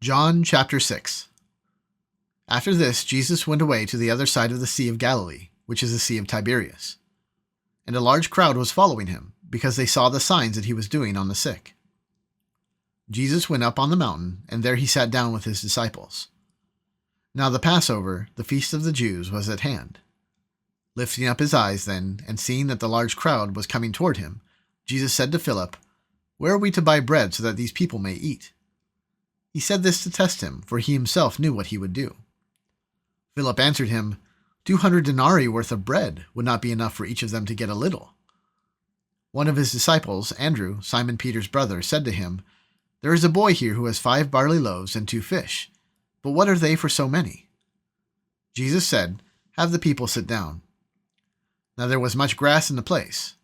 John chapter 6. After this, Jesus went away to the other side of the Sea of Galilee, which is the Sea of Tiberias. And a large crowd was following him, because they saw the signs that he was doing on the sick. Jesus went up on the mountain, and there he sat down with his disciples. Now the Passover, the feast of the Jews, was at hand. Lifting up his eyes then, and seeing that the large crowd was coming toward him, Jesus said to Philip, "Where are we to buy bread so that these people may eat?" He said this to test him, for he himself knew what he would do. Philip answered him, 200 denarii worth of bread would not be enough for each of them to get a little. One of his disciples, Andrew, Simon Peter's brother, said to him, "There is a boy here who has 5 barley loaves and 2 fish, but what are they for so many?" Jesus said, "Have the people sit down." Now there was much grass in the place,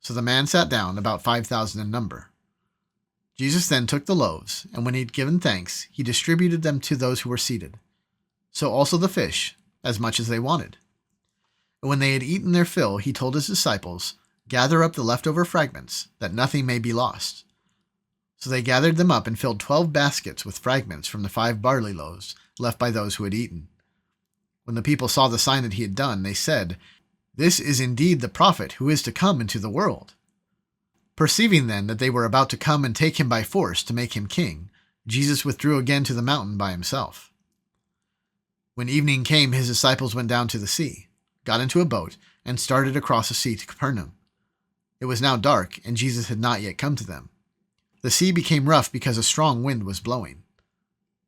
so the man sat down, about 5,000 in number. Jesus then took the loaves, and when he had given thanks, he distributed them to those who were seated. So also the fish, as much as they wanted. And when they had eaten their fill, he told his disciples, "Gather up the leftover fragments, that nothing may be lost." So they gathered them up and filled 12 baskets with fragments from the 5 barley loaves left by those who had eaten. When the people saw the sign that he had done, they said, "This is indeed the prophet who is to come into the world." Perceiving then that they were about to come and take him by force to make him king, Jesus withdrew again to the mountain by himself. When evening came, his disciples went down to the sea, got into a boat, and started across the sea to Capernaum. It was now dark, and Jesus had not yet come to them. The sea became rough because a strong wind was blowing.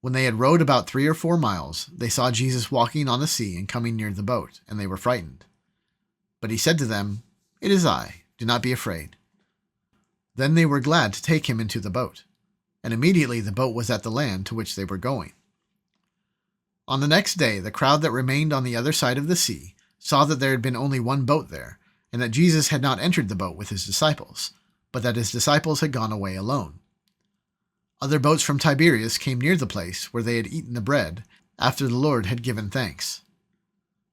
When they had rowed about 3 or 4 miles, they saw Jesus walking on the sea and coming near the boat, and they were frightened. But he said to them, "It is I, do not be afraid." Then they were glad to take him into the boat, and immediately the boat was at the land to which they were going. On the next day, the crowd that remained on the other side of the sea saw that there had been only one boat there, and that Jesus had not entered the boat with his disciples, but that his disciples had gone away alone. Other boats from Tiberias came near the place where they had eaten the bread, after the Lord had given thanks.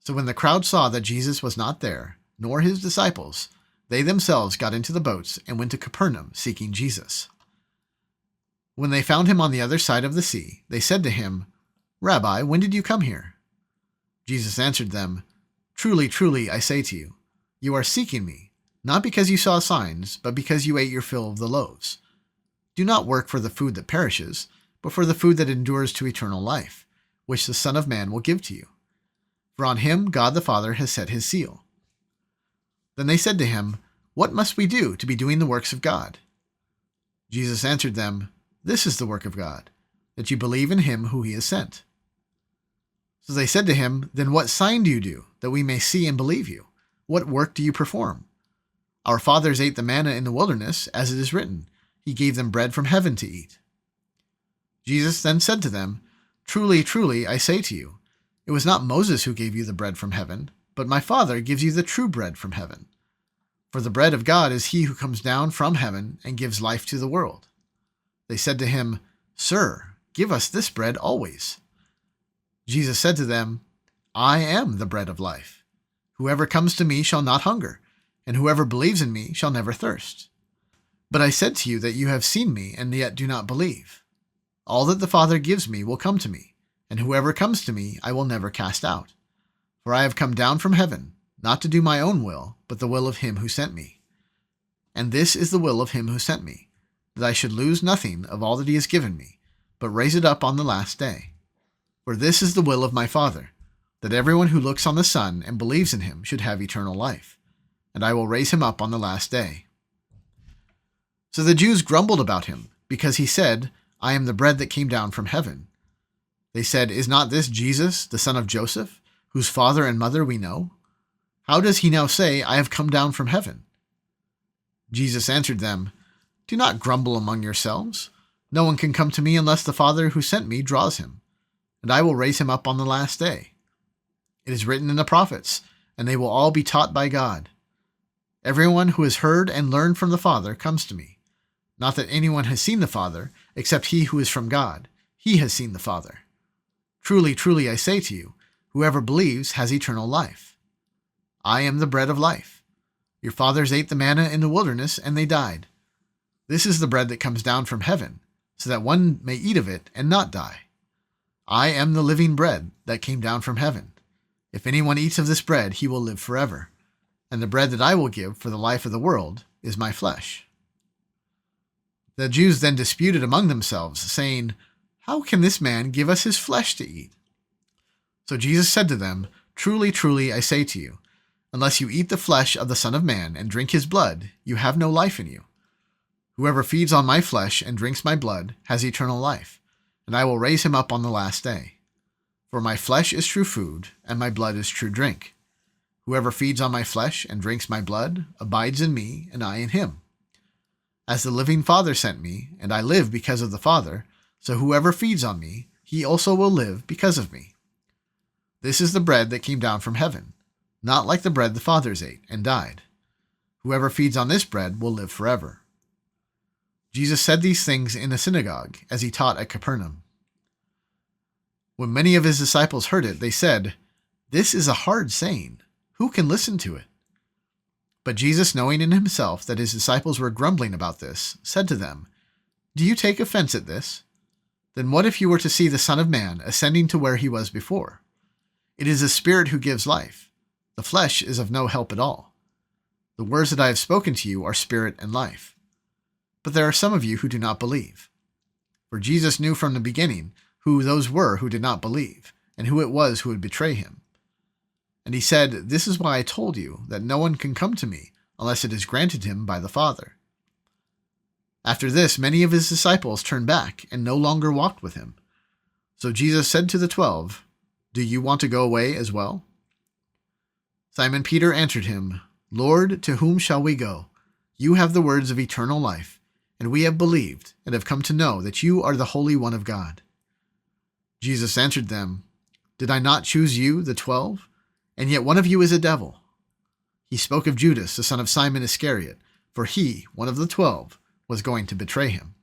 So when the crowd saw that Jesus was not there, nor his disciples, they themselves got into the boats and went to Capernaum seeking Jesus. When they found him on the other side of the sea, they said to him, "Rabbi, when did you come here?" Jesus answered them, "Truly, truly, I say to you, you are seeking me, not because you saw signs, but because you ate your fill of the loaves. Do not work for the food that perishes, but for the food that endures to eternal life, which the Son of Man will give to you. For on him God the Father has set his seal." Then they said to him, "What must we do to be doing the works of God?" Jesus answered them, "This is the work of God, that you believe in him who he has sent." So they said to him, "Then what sign do you do, that we may see and believe you? What work do you perform? Our fathers ate the manna in the wilderness, as it is written, he gave them bread from heaven to eat." Jesus then said to them, "Truly, truly, I say to you, it was not Moses who gave you the bread from heaven, but my Father gives you the true bread from heaven. For the bread of God is he who comes down from heaven and gives life to the world." They said to him, "Sir, give us this bread always." Jesus said to them, "I am the bread of life. Whoever comes to me shall not hunger, and whoever believes in me shall never thirst. But I said to you that you have seen me and yet do not believe. All that the Father gives me will come to me, and whoever comes to me I will never cast out. For I have come down from heaven, not to do my own will, but the will of him who sent me. And this is the will of him who sent me, that I should lose nothing of all that he has given me, but raise it up on the last day. For this is the will of my Father, that everyone who looks on the Son and believes in him should have eternal life, and I will raise him up on the last day." So the Jews grumbled about him, because he said, "I am the bread that came down from heaven." They said, "Is not this Jesus, the son of Joseph, whose father and mother we know? How does he now say, 'I have come down from heaven'?" Jesus answered them, "Do not grumble among yourselves. No one can come to me unless the Father who sent me draws him, and I will raise him up on the last day. It is written in the prophets, and they will all be taught by God. Everyone who has heard and learned from the Father comes to me. Not that anyone has seen the Father, except he who is from God. He has seen the Father. Truly, truly, I say to you, whoever believes has eternal life. I am the bread of life. Your fathers ate the manna in the wilderness, and they died. This is the bread that comes down from heaven, so that one may eat of it and not die. I am the living bread that came down from heaven. If anyone eats of this bread, he will live forever. And the bread that I will give for the life of the world is my flesh." The Jews then disputed among themselves, saying, "How can this man give us his flesh to eat?" So Jesus said to them, "Truly, truly, I say to you, unless you eat the flesh of the Son of Man and drink his blood, you have no life in you. Whoever feeds on my flesh and drinks my blood has eternal life, and I will raise him up on the last day. For my flesh is true food, and my blood is true drink. Whoever feeds on my flesh and drinks my blood abides in me, and I in him. As the living Father sent me, and I live because of the Father, so whoever feeds on me, he also will live because of me. This is the bread that came down from heaven, not like the bread the fathers ate and died. Whoever feeds on this bread will live forever." Jesus said these things in the synagogue as he taught at Capernaum. When many of his disciples heard it, they said, "This is a hard saying. Who can listen to it?" But Jesus, knowing in himself that his disciples were grumbling about this, said to them, "Do you take offense at this? Then what if you were to see the Son of Man ascending to where he was before? It is the Spirit who gives life. The flesh is of no help at all. The words that I have spoken to you are spirit and life. But there are some of you who do not believe." For Jesus knew from the beginning who those were who did not believe, and who it was who would betray him. And he said, "This is why I told you that no one can come to me unless it is granted him by the Father." After this, many of his disciples turned back and no longer walked with him. So Jesus said to the 12, "Do you want to go away as well?" Simon Peter answered him, "Lord, to whom shall we go? You have the words of eternal life, and we have believed and have come to know that you are the Holy One of God." Jesus answered them, "Did I not choose you, the 12? And yet one of you is a devil." He spoke of Judas, the son of Simon Iscariot, for he, one of the 12, was going to betray him.